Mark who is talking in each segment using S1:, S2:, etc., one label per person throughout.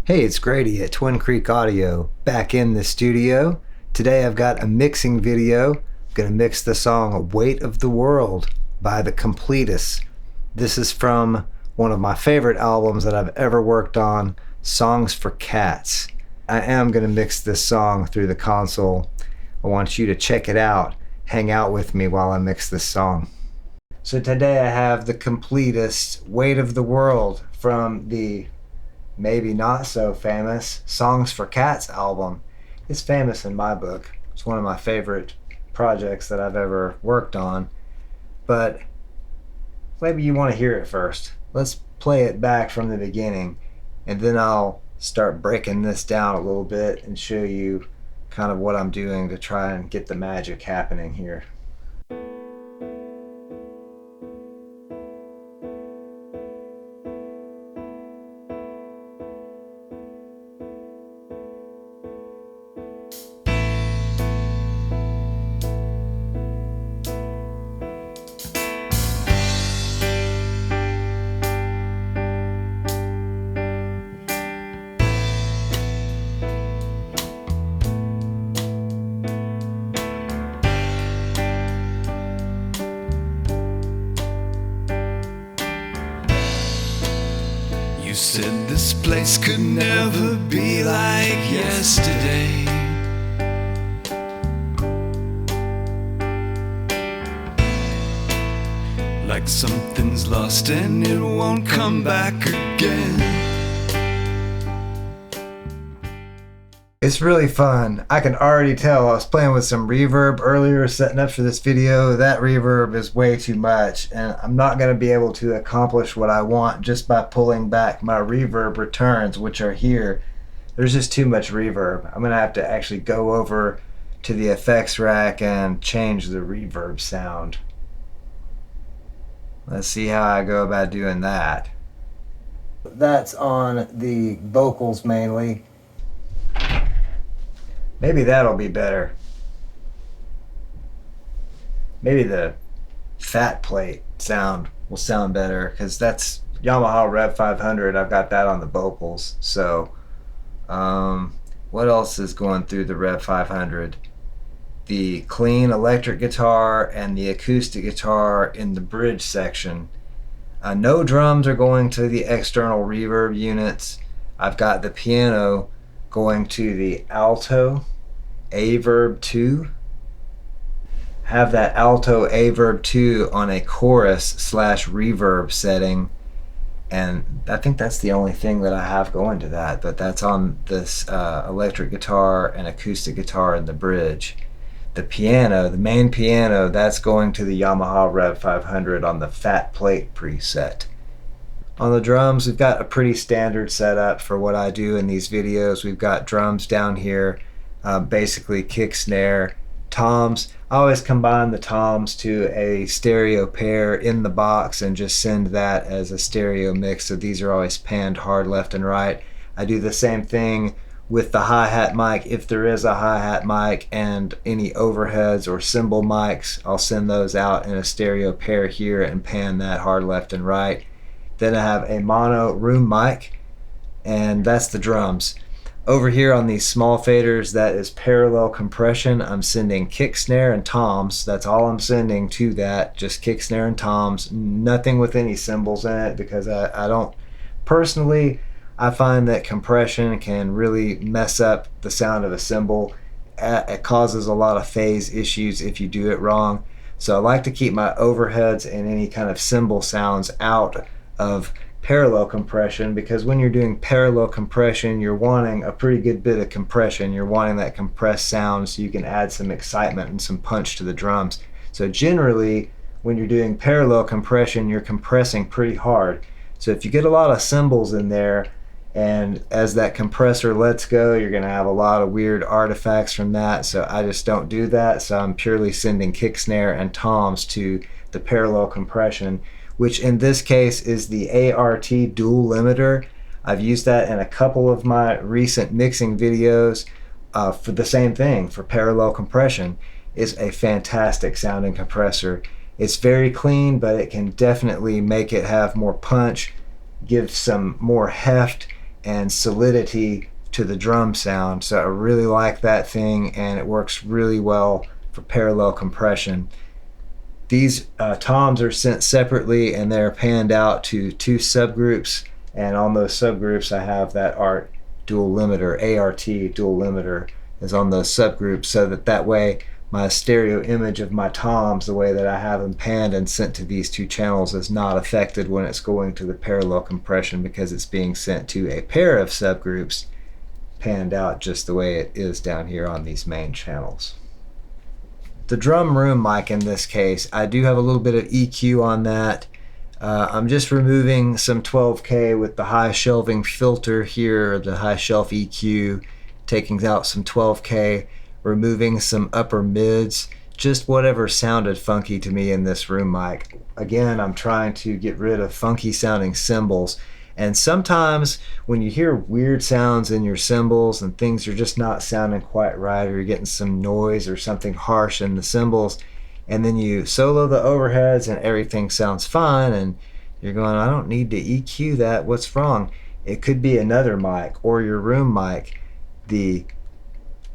S1: Hey, it's Grady at Twin Creek Audio, back in the studio. Today I've got a mixing video. I'm going to mix the song Weight of the World by the Completists. This is from one of my favorite albums that I've ever worked on, Songs for Cats. I am going to mix this song through the console. I want you to check it out. Hang out with me while I mix this song. So today I have the Completists' Weight of the World from the maybe not so famous Songs for Cats album. It's famous in my book. It's one of my favorite projects that I've ever worked on. But maybe you want to hear it first. Let's play it back from the beginning, and then I'll start breaking this down a little bit and show you kind of what I'm doing to try and get the magic happening here.
S2: You said this place could never be like yesterday. Like something's lost and it won't come back again.
S1: It's really fun. I can already tell. I was playing with some reverb earlier, setting up for this video. That reverb is way too much, and I'm not going to be able to accomplish what I want just by pulling back my reverb returns, which are here. There's just too much reverb. I'm going to have to actually go over to the effects rack and change the reverb sound. Let's see how I go about doing that. That's on the vocals mainly. Maybe that'll be better. Maybe the fat plate sound will sound better, because that's Yamaha Rev500. I've got that on the vocals. So what else is going through the Rev500? The clean electric guitar and the acoustic guitar in the bridge section. No drums are going to the external reverb units. I've got the piano going to the Alto a-verb 2. Have that Alto a-verb 2 on a chorus / reverb setting, and I think that's the only thing that I have going to that, but that's on this electric guitar and acoustic guitar in the bridge. The piano, the main piano, that's going to the Yamaha Rev500 on the fat plate preset. On the drums, we've got a pretty standard setup for what I do in these videos. We've got drums down here, basically kick, snare, toms. I always combine the toms to a stereo pair in the box and just send that as a stereo mix, so these are always panned hard left and right. I do the same thing with the hi-hat mic, if there is a hi-hat mic, and any overheads or cymbal mics. I'll send those out in a stereo pair here and pan that hard left and right. Then I have a mono room mic, and that's the drums. Over here on these small faders, that is parallel compression. I'm sending kick, snare, and toms. That's all I'm sending to that, just kick, snare, and toms. Nothing with any cymbals in it, because I don't, personally, I find that compression can really mess up the sound of a cymbal. It causes a lot of phase issues if you do it wrong. So I like to keep my overheads and any kind of cymbal sounds out of parallel compression, because when you're doing parallel compression, you're wanting a pretty good bit of compression. You're wanting that compressed sound so you can add some excitement and some punch to the drums. So generally, when you're doing parallel compression, you're compressing pretty hard. So if you get a lot of cymbals in there, and as that compressor lets go, you're going to have a lot of weird artifacts from that. So I just don't do that. So I'm purely sending kick, snare, and toms to the parallel compression, which in this case is the ART dual limiter. I've used that in a couple of my recent mixing videos for the same thing, for parallel compression. It's a fantastic sounding compressor. It's very clean, but it can definitely make it have more punch, give some more heft, and solidity to the drum sound. So I really like that thing, and it works really well for parallel compression. These toms are sent separately, and they're panned out to 2 subgroups, and on those subgroups I have that ART dual limiter, ART dual limiter is on those subgroups, so that way my stereo image of my toms, the way that I have them panned and sent to these 2 channels, is not affected when it's going to the parallel compression, because it's being sent to a pair of subgroups panned out just the way it is down here on these main channels. The drum room mic in this case, I do have a little bit of EQ on that. I'm just removing some 12K with the high shelving filter here, the high shelf EQ, taking out some 12K, removing some upper mids, just whatever sounded funky to me in this room mic. Again, I'm trying to get rid of funky sounding cymbals, and sometimes when you hear weird sounds in your cymbals and things are just not sounding quite right, or you're getting some noise or something harsh in the cymbals, and then you solo the overheads and everything sounds fine, and you're going, I don't need to EQ that, what's wrong? It could be another mic or your room mic. The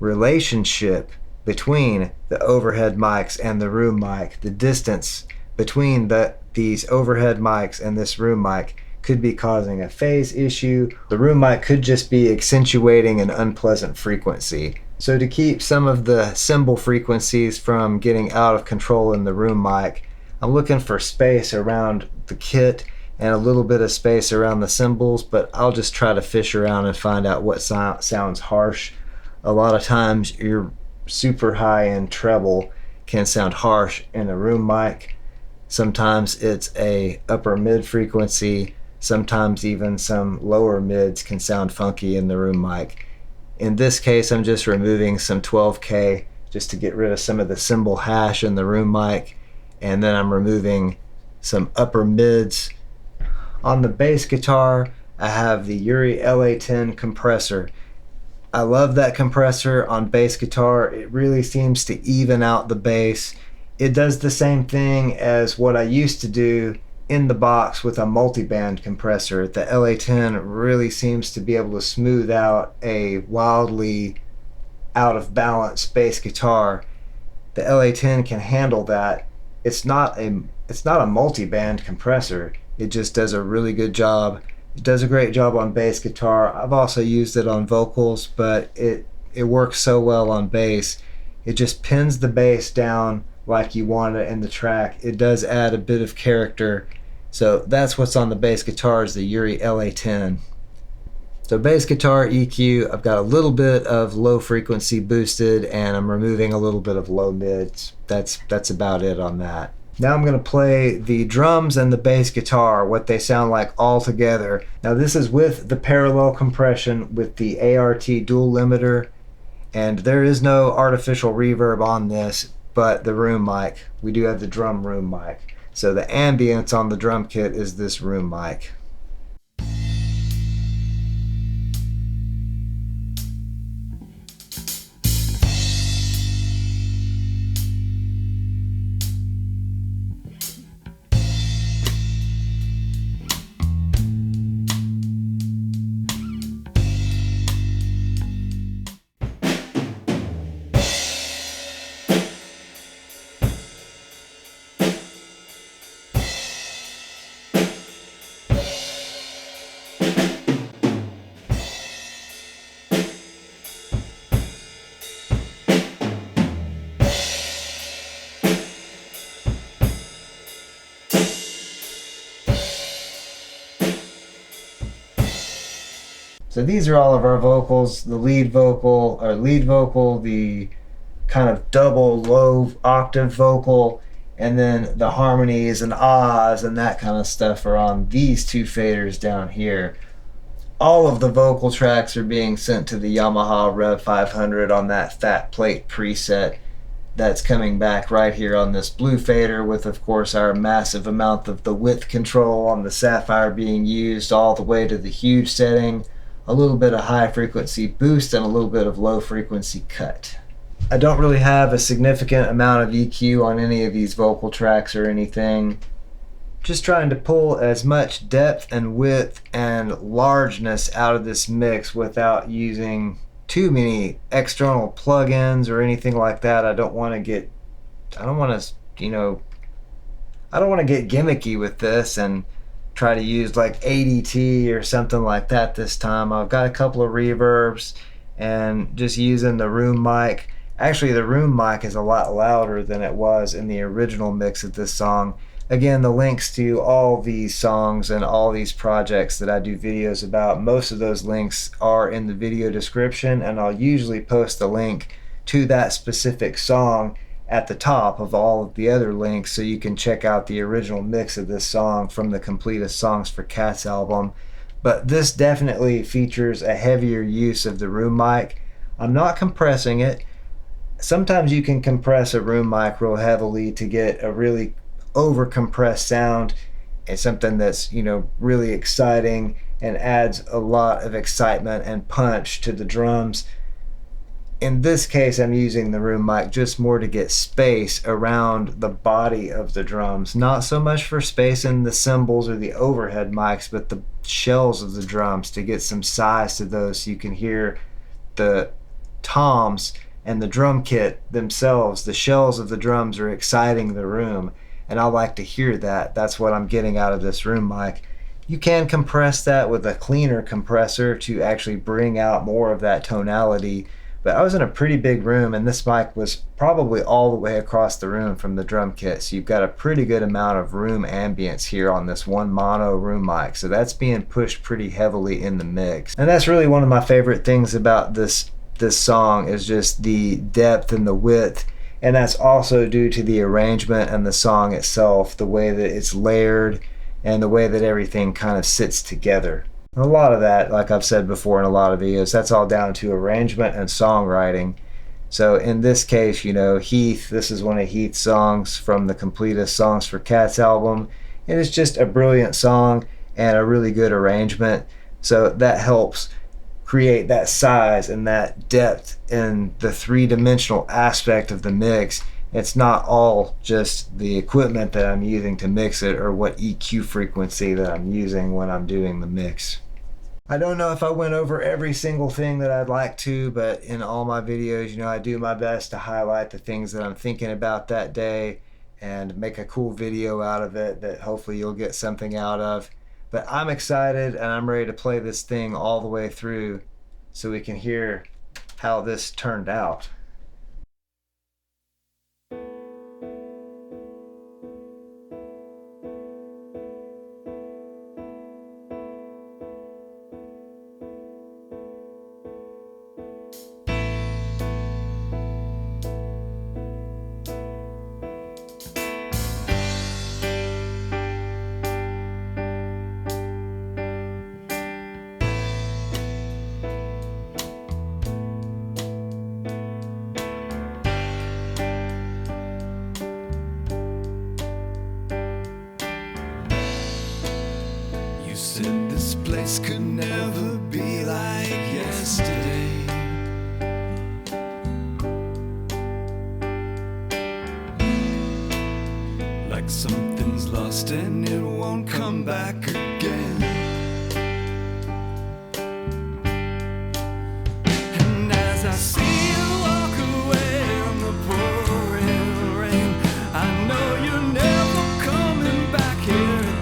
S1: relationship between the overhead mics and the room mic, the distance between these overhead mics and this room mic, could be causing a phase issue. The room mic could just be accentuating an unpleasant frequency. So to keep some of the cymbal frequencies from getting out of control in the room mic, I'm looking for space around the kit and a little bit of space around the cymbals, but I'll just try to fish around and find out what sounds harsh. A lot of times your super high end treble can sound harsh in a room mic. Sometimes it's a upper mid frequency. Sometimes even some lower mids can sound funky in the room mic. In this case, I'm just removing some 12K just to get rid of some of the cymbal hash in the room mic, and then I'm removing some upper mids. On the bass guitar, I have the Urei LA-10 compressor. I love that compressor on bass guitar. It really seems to even out the bass. It does the same thing as what I used to do in the box with a multi-band compressor. The LA-10 really seems to be able to smooth out a wildly out of balance bass guitar. The LA-10 can handle that. It's not a multi-band compressor. It just does a really good job. It does a great job on bass guitar. I've also used it on vocals, but it works so well on bass. It just pins the bass down like you want it in the track. It does add a bit of character. So that's what's on the bass guitar, is the Urei LA-10. So bass guitar EQ, I've got a little bit of low frequency boosted, and I'm removing a little bit of low mids. That's about it on that. Now I'm going to play the drums and the bass guitar, what they sound like all together. Now this is with the parallel compression with the ART dual limiter, and there is no artificial reverb on this, but the room mic. We do have the drum room mic. So the ambience on the drum kit is this room mic. So these are all of our vocals, the lead vocal, the kind of double low octave vocal, and then the harmonies and ahs and that kind of stuff are on these 2 faders down here. All of the vocal tracks are being sent to the Yamaha Rev500 on that fat plate preset. That's coming back right here on this blue fader, with of course our massive amount of the width control on the Sapphyre being used all the way to the huge setting. A little bit of high frequency boost and a little bit of low frequency cut. I don't really have a significant amount of EQ on any of these vocal tracks or anything. just trying to pull as much depth and width and largeness out of this mix without using too many external plugins or anything like that. I don't want to get gimmicky with this and try to use like ADT or something like that this time. I've got a couple of reverbs and just using the room mic. Actually, the room mic is a lot louder than it was in the original mix of this song. Again, the links to all these songs and all these projects that I do videos about, most of those links are in the video description, and I'll usually post a link to that specific song at the top of all of the other links so you can check out the original mix of this song from the Completists Songs for Cats album. But this definitely features a heavier use of the room mic. I'm not compressing it. Sometimes you can compress a room mic real heavily to get a really over compressed sound and something that's, really exciting and adds a lot of excitement and punch to the drums. In this case, I'm using the room mic just more to get space around the body of the drums, not so much for space in the cymbals or the overhead mics, but the shells of the drums to get some size to those so you can hear the toms and the drum kit themselves. The shells of the drums are exciting the room, and I like to hear that. That's what I'm getting out of this room mic. You can compress that with a cleaner compressor to actually bring out more of that tonality, but I was in a pretty big room and this mic was probably all the way across the room from the drum kit, so you've got a pretty good amount of room ambience here on this one mono room mic, so that's being pushed pretty heavily in the mix. And that's really one of my favorite things about this song, is just the depth and the width, and that's also due to the arrangement and the song itself, the way that it's layered and the way that everything kind of sits together. And a lot of that, like I've said before in a lot of videos, that's all down to arrangement and songwriting. So in this case, Heath, this is one of Heath's songs from the Completists Songs for Cats album. It is just a brilliant song and a really good arrangement, so that helps create that size and that depth in the three-dimensional aspect of the mix. It's not all just the equipment that I'm using to mix it or what EQ frequency that I'm using when I'm doing the mix. I don't know if I went over every single thing that I'd like to, but in all my videos, I do my best to highlight the things that I'm thinking about that day and make a cool video out of it that hopefully you'll get something out of. But I'm excited and I'm ready to play this thing all the way through so we can hear how this turned out.
S2: Said this place could never be like yesterday. Like something's lost and it won't come back again. And as I see you walk away on the pouring rain, I know you're never coming back here again.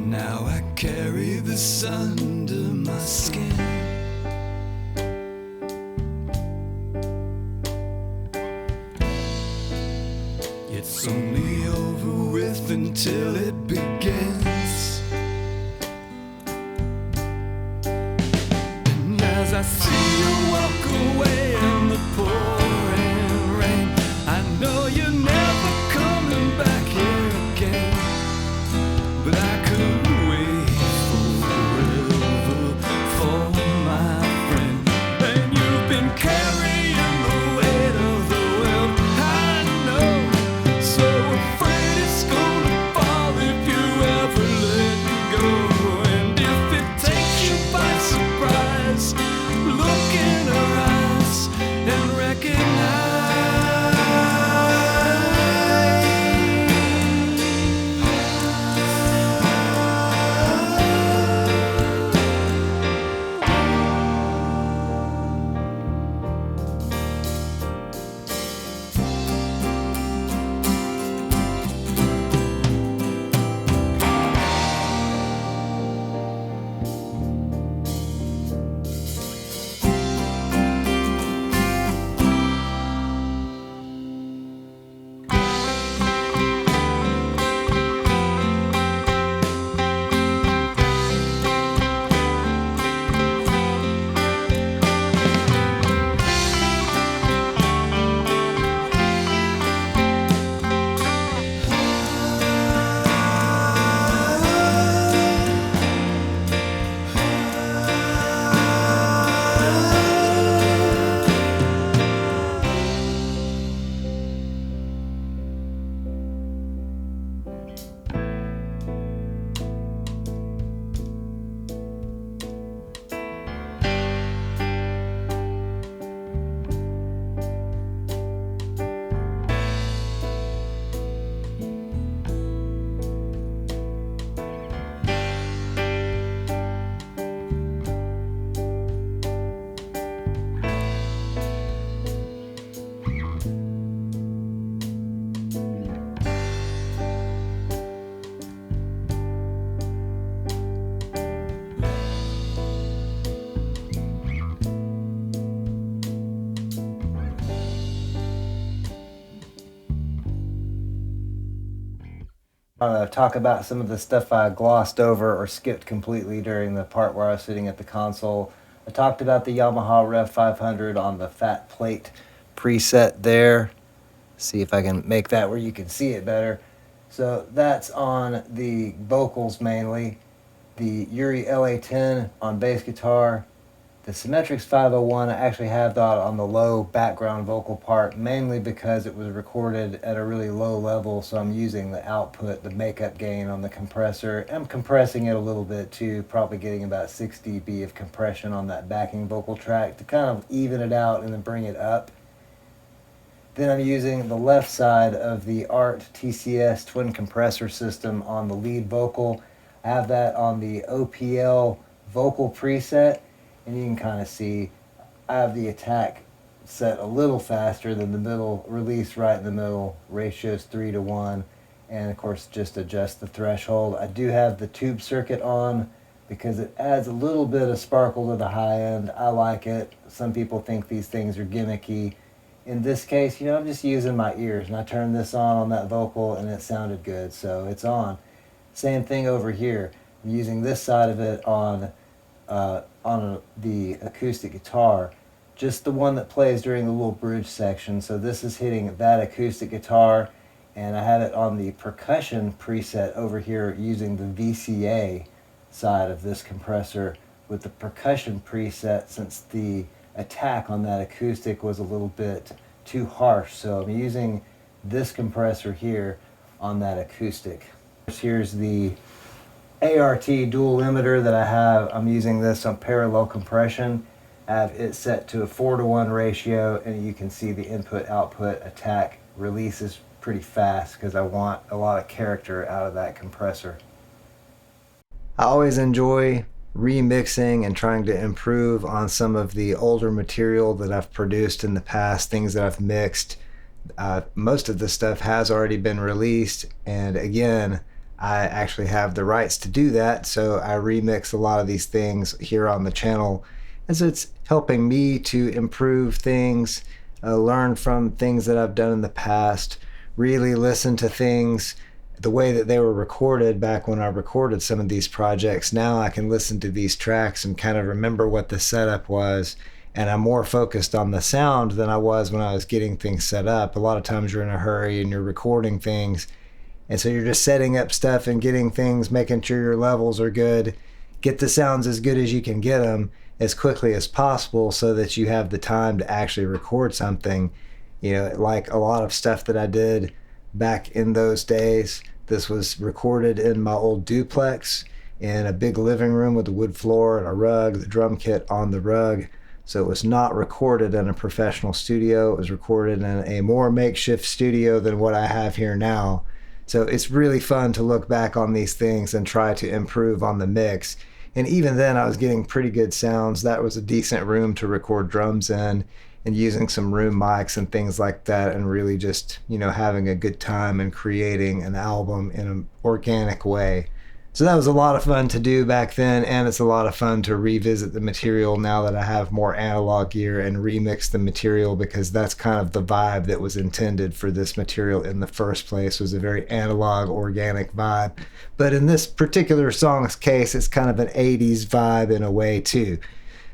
S2: Now I carry this under my skin. It's only over with until it begins. As I see you walk away in the pouring rain, I know you're never coming back here again. But I could wait forever for my friend. And you've been carrying the weight of the world, I know. So afraid it's gonna fall if you ever let go. And if it takes you by surprise, look in her eyes and recognize.
S1: I want to talk about some of the stuff I glossed over or skipped completely during the part where I was sitting at the console. I talked about the Yamaha Rev500 on the fat plate preset there. See if I can make that where you can see it better. So that's on the vocals mainly. The Urei LA-10 on bass guitar. The Symmetrics 501, I actually have that on the low background vocal part, mainly because it was recorded at a really low level, so I'm using the output, the makeup gain on the compressor. I'm compressing it a little bit too, probably getting about 6 dB of compression on that backing vocal track to kind of even it out and then bring it up. Then I'm using the left side of the Art TCS twin compressor system on the lead vocal. I have that on the OPL vocal preset. And you can kind of see I have the attack set a little faster than the middle, release right in the middle, ratios 3:1, and of course just adjust the threshold. I do have the tube circuit on because it adds a little bit of sparkle to the high end. I like it. Some people think these things are gimmicky. In this case, I'm just using my ears, and I turned this on that vocal and it sounded good, so it's on. Same thing over here. I'm using this side of it on the acoustic guitar, just the one that plays during the little bridge section. So this is hitting that acoustic guitar, and I have it on the percussion preset over here using the VCA side of this compressor with the percussion preset, since the attack on that acoustic was a little bit too harsh. So I'm using this compressor here on that acoustic. Here's the ART dual limiter that I have. I'm using this on parallel compression. I have it set to a 4:1 ratio, and you can see the input-output attack releases pretty fast because I want a lot of character out of that compressor. I always enjoy remixing and trying to improve on some of the older material that I've produced in the past, things that I've mixed. Most of the stuff has already been released, and again, I actually have the rights to do that, so I remix a lot of these things here on the channel, as it's helping me to improve things, learn from things that I've done in the past, really listen to things the way that they were recorded back when I recorded some of these projects, now I can listen to these tracks and kind of remember what the setup was. And I'm more focused on the sound than I was when I was getting things set up. A lot of times you're in a hurry and you're recording things. And so you're just setting up stuff and getting things, making sure your levels are good, get the sounds as good as you can get them as quickly as possible so that you have the time to actually record something. You know, like a lot of stuff that I did back in those days, this was recorded in my old duplex in a big living room with a wood floor and a rug, the drum kit on the rug. So it was not recorded in a professional studio. It was recorded in a more makeshift studio than what I have here now. So it's really fun to look back on these things and try to improve on the mix. And even then I was getting pretty good sounds. That was a decent room to record drums in, and using some room mics and things like that, and really just, you know, having a good time and creating an album in an organic way. So that was a lot of fun to do back then, and it's a lot of fun to revisit the material now that I have more analog gear and remix the material, because that's kind of the vibe that was intended for this material in the first place, was a very analog, organic vibe. But in this particular song's case, it's kind of an 80s vibe in a way too.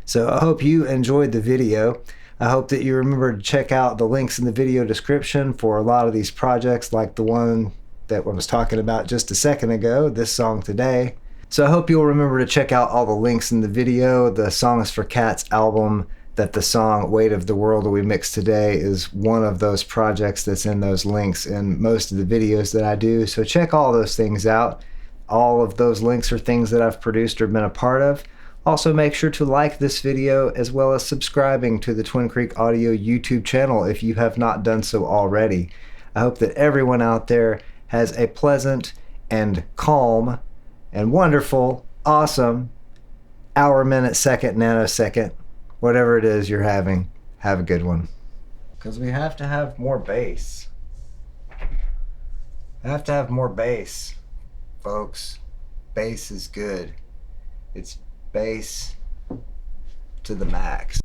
S1: So I hope you enjoyed the video. I hope that you remember to check out the links in the video description for a lot of these projects, like the one that I was talking about just a second ago, this song today. So I hope you'll remember to check out all the links in the video. The Songs for Cats album, that the song Weight of the World that we mixed today is one of those projects that's in those links in most of the videos that I do. So check all those things out. All of those links are things that I've produced or been a part of. Also, make sure to like this video, as well as subscribing to the Twin Creek Audio YouTube channel if you have not done so already. I hope that everyone out there has a pleasant and calm and wonderful, awesome hour, minute, second, nanosecond, whatever it is you're having. Have a good one. Because we have to have more bass. I have to have more bass, folks. Bass is good. It's bass to the max.